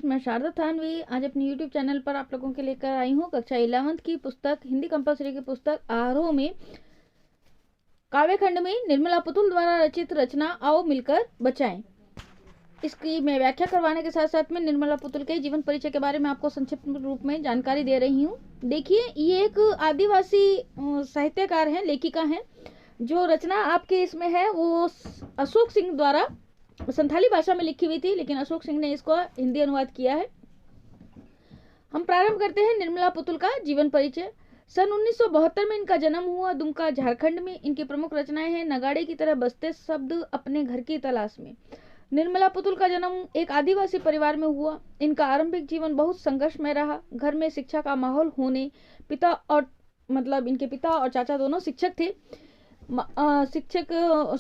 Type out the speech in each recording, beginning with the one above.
मैं शारदा थानवी आज अपने YouTube चैनल पर आप लोगों के लेकर आई हूँ कक्षा 11th की पुस्तक हिंदी कंपलसरी की पुस्तक आरोह में काव्यखंड में निर्मला पुतुल द्वारा रचित रचना आओ मिलकर बचाएं। इसकी मैं व्याख्या करवाने के साथ साथ में निर्मला पुतुल के जीवन परिचय के बारे में आपको संक्षिप्त रूप में जानकारी दे रही हूँ। देखिए, ये एक आदिवासी साहित्यकार हैं, लेखिका हैं। जो रचना आपके इसमें है वो अशोक सिंह द्वारा संथाली भाषा में लिखी हुई थी, लेकिन अशोक सिंह ने इसको हिंदी अनुवाद किया है। हम प्रारंभ करते हैं निर्मला पुतुल का जीवन परिचय। सन 1972 में इनका जन्म हुआ दुमका, झारखंड में। इनकी प्रमुख रचनाएं हैं नगाड़े की तरह बजते शब्द, अपने घर की तलाश में। निर्मला पुतुल का जन्म एक आदिवासी परिवार में हुआ। इनका आरंभिक जीवन बहुत संघर्षमय रहा। घर में शिक्षा का माहौल होने, इनके पिता और चाचा दोनों शिक्षक थे।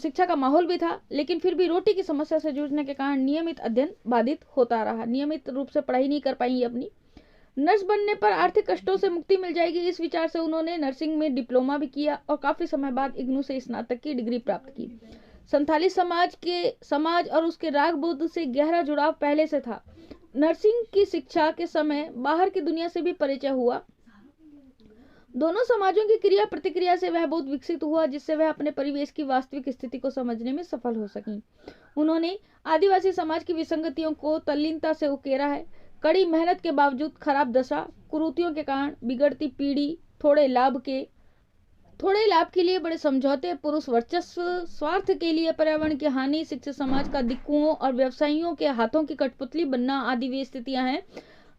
शिक्षा का माहौल भी था, लेकिन फिर भी रोटी की समस्या से जूझने के कारण नियमित अध्ययन बाधित होता रहा। नियमित रूप से पढ़ाई नहीं कर पाई अपनी। नर्स बनने पर आर्थिक कष्टों से मुक्ति मिल जाएगी, इस विचार से उन्होंने नर्सिंग में डिप्लोमा भी किया और काफी समय बाद इग्नू से स्नातक की डिग्री प्राप्त की। संथाली समाज और उसके राग बुद्ध से गहरा जुड़ाव पहले से था। नर्सिंग की शिक्षा के समय बाहर की दुनिया से भी परिचय हुआ। दोनों समाजों की क्रिया प्रतिक्रिया से वह बहुत विकसित हुआ, जिससे वह अपने परिवेश की वास्तविक स्थिति को समझने में सफल हो सकी। उन्होंने आदिवासी समाज की विसंगतियों को तल्लीनता से उकेरा है। कड़ी मेहनत के बावजूद खराब दशा, कुरीतियों के कारण बिगड़ती पीढ़ी, थोड़े लाभ के लिए बड़े समझौते, पुरुष वर्चस्व, स्वार्थ के लिए पर्यावरण की हानि, शिक्षित समाज का दिक्कुओं और व्यवसायियों के हाथों की कठपुतली बनना आदि वे स्थितियां हैं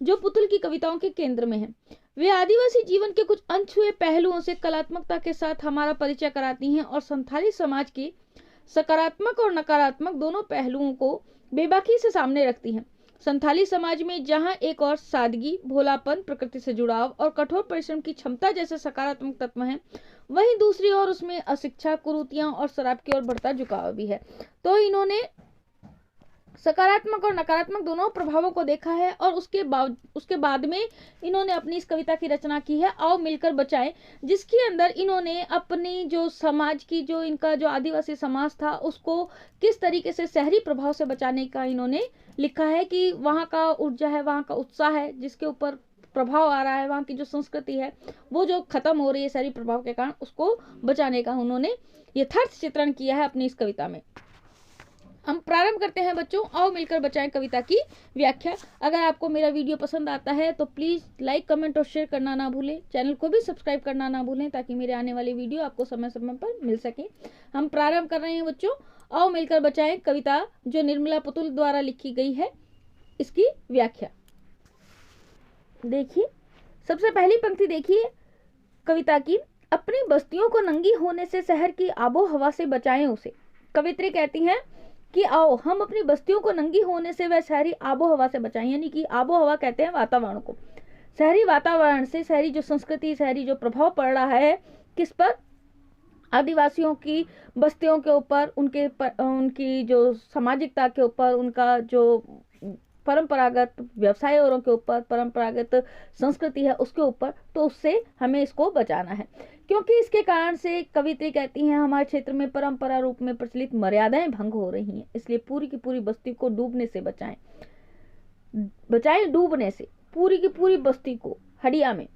जो पुतुल की कविताओं के केंद्र में हैं। वे आदिवासी जीवन के कुछ अनछुए पहलुओं से कलात्मकता के साथ हमारा परिचय कराती हैं और संथाली समाज के सकारात्मक और नकारात्मक दोनों पहलुओं को बेबाकी से सामने रखती हैं। संथाली समाज में जहां एक और सादगी, भोलापन, प्रकृति से जुड़ाव और कठोर परिश्रम की क्षमता जैसे सकारात्मक तत्व हैं, वहीं दूसरी ओर उसमें अशिक्षा, कुरीतियां और शराब की ओर बढ़ता झुकाव भी है। तो इन्होंने सकारात्मक और नकारात्मक दोनों प्रभावों को देखा है और उसके बाद में इन्होंने अपनी इस कविता की रचना की है आओ मिलकर बचाएं, जिसके अंदर इन्होंने अपनी जो समाज की इनका जो आदिवासी समाज था उसको किस तरीके से शहरी प्रभाव से बचाने का इन्होंने लिखा है कि वहाँ का ऊर्जा है, वहाँ का उत्साह है, जिसके ऊपर प्रभाव आ रहा है, वहाँ की जो संस्कृति है वो जो खत्म हो रही है शहरी प्रभाव के कारण, उसको बचाने का उन्होंने यथार्थ चित्रण किया है अपनी इस कविता में। हम प्रारंभ करते हैं बच्चों आओ मिलकर बचाएं कविता की व्याख्या। अगर आपको मेरा वीडियो पसंद आता है तो प्लीज लाइक, कमेंट और शेयर करना ना भूलें। चैनल को भी सब्सक्राइब करना ना भूलें ताकि मेरे आने वाली वीडियो आपको समय समय पर मिल सके। हम प्रारंभ कर रहे हैं बच्चों आओ मिलकर बचाएं कविता जो निर्मला पुतुल द्वारा लिखी गई है, इसकी व्याख्या। देखिए, सबसे पहली पंक्ति देखिए कविता की। अपनी बस्तियों को नंगी होने से शहर की आबो हवा से बचाएं उसे। कवित्री कहती हैं कि आओ हम अपनी बस्तियों को नंगी होने से वह शहरी आबो हवा से बचाएं, यानी कि आबो हवा कहते हैं वातावरण को। शहरी वातावरण से, शहरी जो संस्कृति, शहरी जो प्रभाव पड़ रहा है किस पर, आदिवासियों की बस्तियों के ऊपर, उनकी जो सामाजिकता के ऊपर, उनका जो परंपरागत व्यवसायों के ऊपर, परंपरागत संस्कृति है उसके ऊपर, तो उससे हमें इसको बचाना है। क्योंकि इसके कारण से कवित्री कहती हैं हमारे क्षेत्र में परंपरा रूप में प्रचलित मर्यादाएं भंग हो रही हैं, इसलिए पूरी की पूरी बस्ती को डूबने से बचाएं डूबने से, पूरी की पूरी बस्ती को। हड़िया में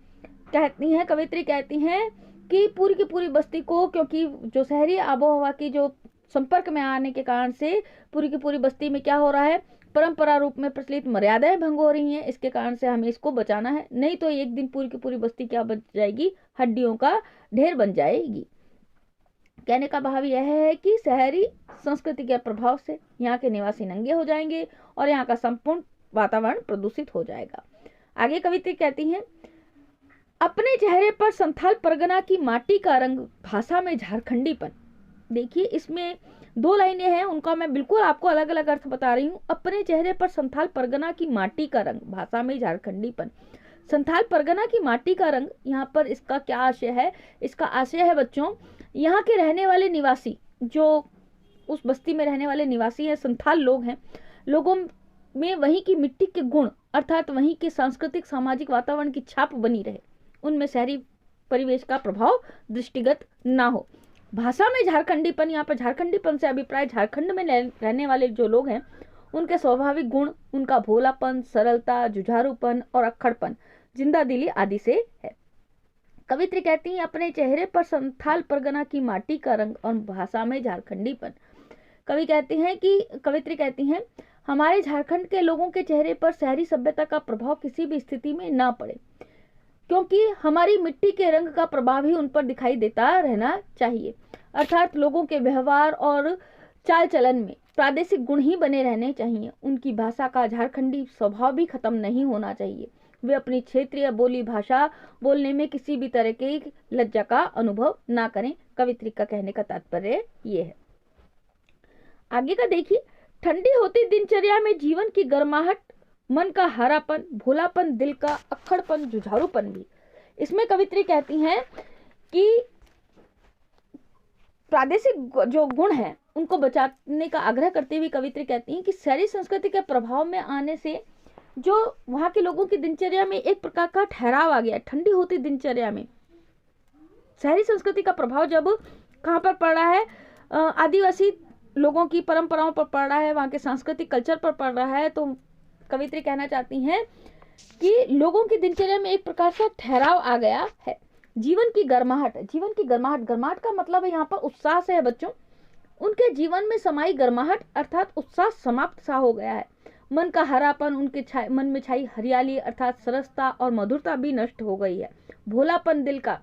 कहती हैं, कवित्री कहती हैं कि पूरी की पूरी बस्ती को, क्योंकि जो शहरी आबोहवा की जो संपर्क में आने के कारण से पूरी की पूरी बस्ती में क्या हो रहा है, परंपरा रूप में प्रचलित मर्यादाएं भंग हो रही हैं, इसके कारण से हमें इसको बचाना है, नहीं तो एक दिन पूरी की पूरी बस्ती क्या बच जाएगी, हड्डियों का ढेर बन जाएगी। कहने का भाव यह है कि शहरी संस्कृति के प्रभाव से यहाँ के निवासी नंगे हो जाएंगे और यहाँ का संपूर्ण वातावरण प्रदूषित हो जाएगा। आगे कवित्री कहती हैं, अपने चेहरे पर संथाल परगना की माटी का रंग, भाषा में झारखंडीपन। देखिए, इसमें दो लाइनें हैं, उनका मैं बिल्कुल आपको अलग अलग अर्थ बता रही हूँ। अपने चेहरे पर संथाल परगना की माटी का रंग, भाषा में झारखंडीपन। संथाल परगना की माटी का रंग, यहाँ पर इसका क्या आशय है? इसका आशय है बच्चों, यहाँ के रहने वाले निवासी, जो उस बस्ती में रहने वाले निवासी हैं, संथाल लोग हैं, लोगों में वहीं की मिट्टी के गुण अर्थात वहीं के सांस्कृतिक सामाजिक वातावरण की छाप बनी रहे, उनमें शहरी परिवेश का प्रभाव दृष्टिगत ना हो। भाषा में झारखंडीपन, यहाँ पर झारखंडीपन से अभिप्राय झारखंड में रहने वाले जो लोग हैं उनके स्वाभाविक गुण, उनका भोलापन, सरलता, जुझारूपन और अक्खड़पन, जिंदादिली आदि से है। कवित्री कहती हैं अपने चेहरे पर संथाल परगना की माटी का रंग और भाषा में झारखंडीपन। कवित्री कहती हैं हमारे झारखंड के लोगों के चेहरे पर शहरी सभ्यता का प्रभाव किसी भी स्थिति में ना पड़े, क्योंकि हमारी मिट्टी के रंग का प्रभाव ही उन पर दिखाई देता रहना चाहिए। अर्थात लोगों के व्यवहार और चाल चलन में प्रादेशिक गुण ही बने रहने चाहिए। उनकी भाषा का झारखंडी स्वभाव भी खत्म नहीं होना चाहिए। वे अपनी क्षेत्रीय बोली भाषा बोलने में किसी भी तरह की लज्जा का अनुभव ना करें। कवित्री का कहने का तात्पर्य ये है। आगे का देखिए, ठंडी होती दिनचर्या में जीवन की गर्माहट, मन का हरापन, भोलापन, दिल का अक्खड़पन, जुझारूपन भी। इसमें कवित्री कहती हैं कि प्रादेशिक जो गुण हैं उनको बचाने का आग्रह करते हुए कवित्री कहती हैं कि शहरी संस्कृति के प्रभाव में आने से जो वहां के लोगों की दिनचर्या में एक प्रकार का ठहराव आ गया। ठंडी होती दिनचर्या में शहरी संस्कृति का प्रभाव जब कहाँ पर पड़ रहा है, आदिवासी लोगों की परंपराओं पर पड़ रहा है, वहां के सांस्कृतिक कल्चर पर पड़ रहा है। तो कवित्री कहना चाहती हैं कि लोगों की दिनचर्या में एक प्रकार का ठहराव आ गया है। जीवन की गर्माहट का मतलब है यहाँ पर उत्साह से है बच्चों। उनके जीवन में समाई गर्माहट अर्थात उत्साह समाप्त सा हो गया है। मन का हरापन, उनके मन में छाई हरियाली अर्थात सरसता और मधुरता भी नष्ट हो गई है। भोलापन दिल का,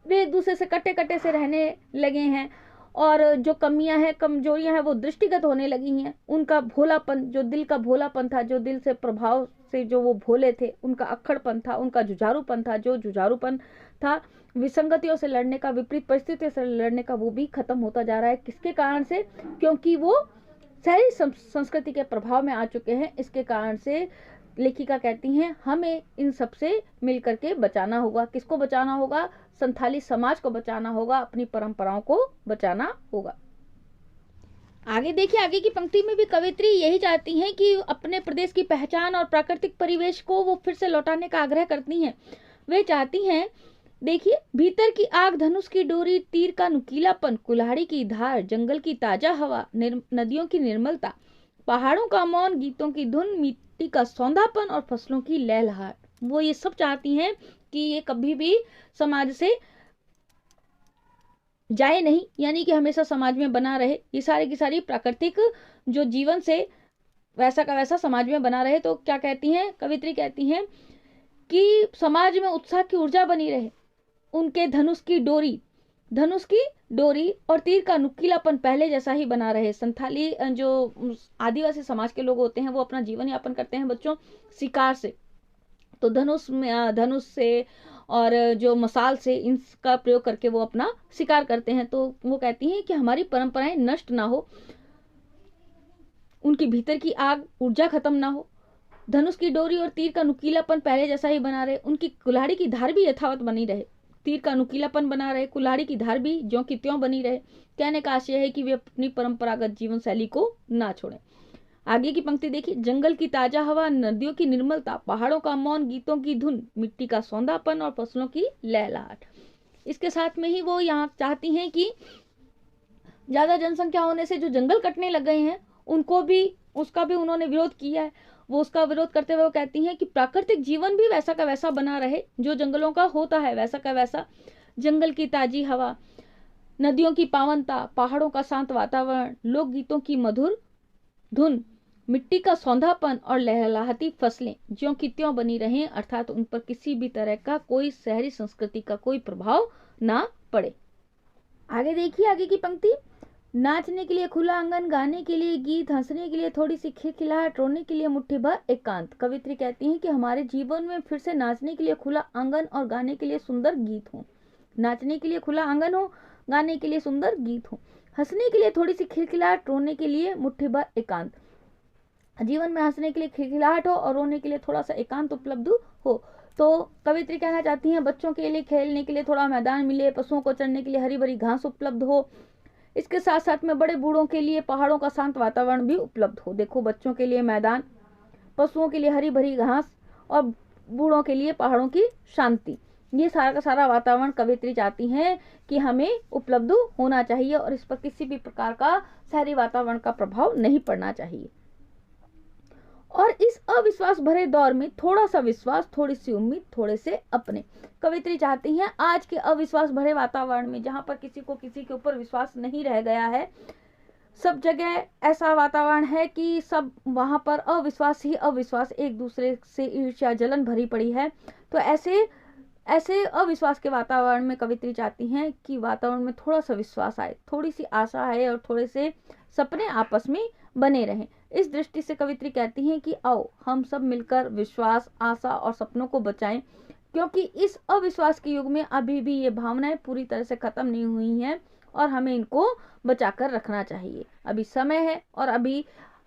वे एक दूसरे से कटे कटे से रहने लगे हैं और जो कमियां हैं, कमजोरियां हैं वो दृष्टिगत होने लगी हैं। उनका भोलापन, जो दिल का भोलापन था, जो दिल से प्रभाव से जो वो भोले थे, उनका अक्खड़पन था, उनका जुझारूपन था, जो जुझारूपन था विसंगतियों से लड़ने का, विपरीत परिस्थितियों से लड़ने का, वो भी खत्म होता जा रहा है। किसके कारण से? क्योंकि वो शहरी संस्कृति के प्रभाव में आ चुके हैं। इसके कारण से लेखिका कहती हैं हमें इन सब से मिल करके बचाना होगा। किसको बचाना होगा? संथाली समाज को बचाना होगा, अपनी परंपराओं को बचाना होगा। आगे देखिए, आगे की पंक्ति में भी कवित्री यही चाहती हैं कि अपने प्रदेश की पहचान और प्राकृतिक परिवेश को वो फिर से लौटाने का आग्रह करती हैं। वे चाहती हैं, देखिए, भीतर की आग, धनुष की डोरी, तीर का नुकीलापन, कुल्हाड़ी की धार, जंगल की ताजा हवा, नदियों की निर्मलता, पहाड़ों का मौन, गीतों की धुन, मिट्टी का सौंधापन और फसलों की लहलहाट। वो ये सब चाहती हैं कि ये कभी भी समाज से जाए नहीं, यानी कि हमेशा समाज में बना रहे। ये सारी की सारी प्राकृतिक जो जीवन से वैसा का वैसा समाज में बना रहे। तो क्या कहती हैं कवित्री? कहती हैं कि समाज में उत्साह की ऊर्जा बनी रहे। उनके धनुष की डोरी और तीर का नुकीलापन पहले जैसा ही बना रहे। संथाली जो आदिवासी समाज के लोग होते हैं वो अपना जीवन यापन करते हैं बच्चों शिकार से। तो धनुष से और जो मसाल से इनका प्रयोग करके वो अपना शिकार करते हैं। तो वो कहती हैं कि हमारी परंपराएं नष्ट ना हो, उनकी भीतर की आग, ऊर्जा खत्म ना हो। धनुष की डोरी और तीर का नुकीलापन पहले जैसा ही बना रहे। उनकी कुल्हाड़ी की धार भी यथावत बनी रहे। तीर का नुकीलापन बना रहे, कुल्हाड़ी की धार भी ज्यों की त्यों बनी रहे। कहने का आशय है कि वे अपनी परंपरागत जीवन शैली को ना छोड़ें। आगे की पंक्ति देखिए, जंगल की ताजा हवा, नदियों की निर्मलता, पहाड़ों का मौन, गीतों की धुन, मिट्टी का सौंधापन और फसलों की लहलहाट। इसके साथ में ही वो यहाँ चाहती हैं कि ज्यादा जनसंख्या होने से जो जंगल कटने लग गए हैं उसका भी उन्होंने विरोध किया है। वो उसका विरोध करते हुए वो कहती हैं कि प्राकृतिक जीवन भी वैसा का वैसा बना रहे जो जंगलों का होता है, वैसा का वैसा। जंगल की ताजी हवा, नदियों की पावनता, पहाड़ों का शांत वातावरण, लोक गीतों की मधुर धुन, मिट्टी का सौंधापन और लहलहाती फसलें ज्यों की त्यों बनी रहें, अर्थात उन पर किसी भी तरह का कोई शहरी संस्कृति का कोई प्रभाव ना पड़े। आगे देखिए, आगे की पंक्ति, नाचने के लिए खुला आंगन, गाने के लिए गीत, हंसने के लिए थोड़ी सी खिलखिलाहट, रोने के लिए मुट्ठी भर एकांत। कवित्री कहती हैं कि हमारे जीवन में फिर से नाचने के लिए खुला आंगन और गाने के लिए सुंदर गीत हो। नाचने के लिए खुला आंगन हो, गाने के लिए सुंदर गीत हो, हंसने के लिए थोड़ी सी खिलखिलाहट, रोने के लिए मुट्ठी भर एकांत। जीवन में हंसने के लिए खिलखिलाहट हो और रोने के लिए थोड़ा सा एकांत उपलब्ध हो। तो कवित्री कहना चाहती हैं बच्चों के लिए खेलने के लिए थोड़ा मैदान मिले, पशुओं को चरने के लिए हरी भरी घास उपलब्ध हो। इसके साथ साथ में बड़े बूढ़ों के लिए पहाड़ों का शांत वातावरण भी उपलब्ध हो। देखो, बच्चों के लिए मैदान, पशुओं के लिए हरी भरी घास और बूढ़ों के लिए पहाड़ों की शांति, ये सारा का सारा वातावरण कवित्री चाहती हैं कि हमें उपलब्ध होना चाहिए और इस पर किसी भी प्रकार का शहरी वातावरण का प्रभाव नहीं पड़ना चाहिए। और इस अविश्वास भरे दौर में थोड़ा सा विश्वास, थोड़ी सी उम्मीद, थोड़े से अपने। कवित्री चाहती हैं आज के अविश्वास भरे वातावरण में, जहां पर किसी को किसी के ऊपर विश्वास नहीं रह गया है, सब जगह ऐसा वातावरण है कि सब वहां पर अविश्वास ही अविश्वास, एक दूसरे से ईर्ष्या जलन भरी पड़ी है। तो ऐसे अविश्वास के वातावरण में कवित्री चाहती हैं कि वातावरण में थोड़ा सा विश्वास आए, थोड़ी सी आशा आए और थोड़े से सपने आपस में बने रहें। इस दृष्टि से कवित्री कहती हैं कि आओ हम सब मिलकर विश्वास, आशा और सपनों को बचाएं, क्योंकि इस अविश्वास के युग में अभी भी ये भावनाएं पूरी तरह से खत्म नहीं हुई हैं और हमें इनको बचाकर रखना चाहिए। अभी समय है और अभी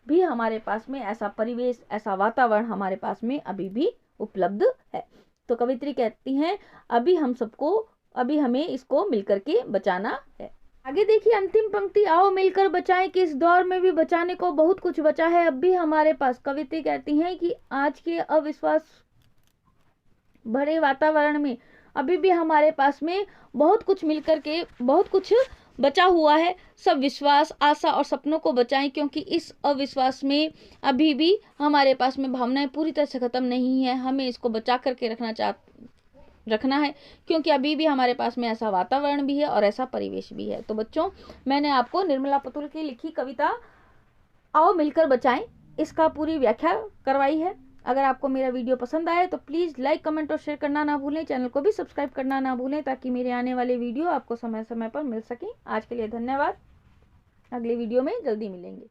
भी हमारे पास में ऐसा परिवेश, ऐसा वातावरण हमारे पास में अभी भी उपलब्ध है। तो कवित्री कहती हैं अभी हमें इसको मिलकर के बचाना है। आगे देखिए अंतिम पंक्ति, आओ मिलकर बचाएं कि इस दौर में भी बचाने को बहुत कुछ बचा है अब भी हमारे पास। कवित्री कहती हैं कि आज के अविश्वास भरे वातावरण में अभी भी हमारे पास में बहुत कुछ मिलकर के बहुत कुछ बचा हुआ है। सब विश्वास, आशा और सपनों को बचाएं, क्योंकि इस अविश्वास में अभी भी हमारे पास में भावनाएं पूरी तरह से खत्म नहीं है। हमें इसको बचा करके रखना है, क्योंकि अभी भी हमारे पास में ऐसा वातावरण भी है और ऐसा परिवेश भी है। तो बच्चों, मैंने आपको निर्मला पतुल की लिखी कविता आओ मिलकर बचाएं इसका पूरी व्याख्या करवाई है। अगर आपको मेरा वीडियो पसंद आए तो प्लीज़ लाइक, कमेंट और शेयर करना ना भूलें। चैनल को भी सब्सक्राइब करना ना भूलें, ताकि मेरे आने वाले वीडियो आपको समय समय पर मिल सकें। आज के लिए धन्यवाद। अगले वीडियो में जल्दी मिलेंगे।